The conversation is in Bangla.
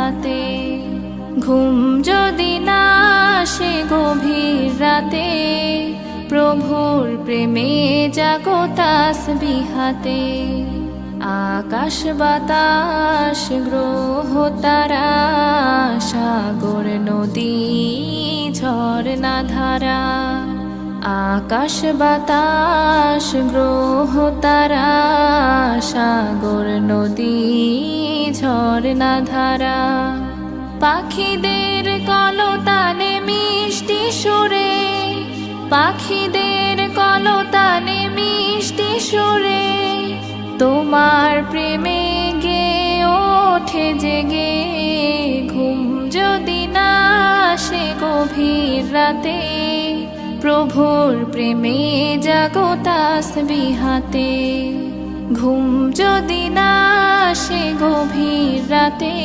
বিহাতে। ঘুম যদি না আসে গভীর রাতে, প্রভুর প্রেমে জাগো তাসবিহাতে। আকাশ বাতাস গ্রহ তারা, সাগর নদী ঝরনা ধারা। আকাশ বাতাস গ্রহ তারা, সাগর নদী ঝরনা ধারা। পাখিদের কলতানে মিষ্টি সুরে, পাখিদের কলতানে মিষ্টি সুরে, তোমার প্রেমে গে ওঠে জেগে। ঘুম যদি না আসে গভীর রাতে, প্রভুর প্রেমে জাগো তাসবিহাতে। ঘুম যদি না আসে গভীর রাতে,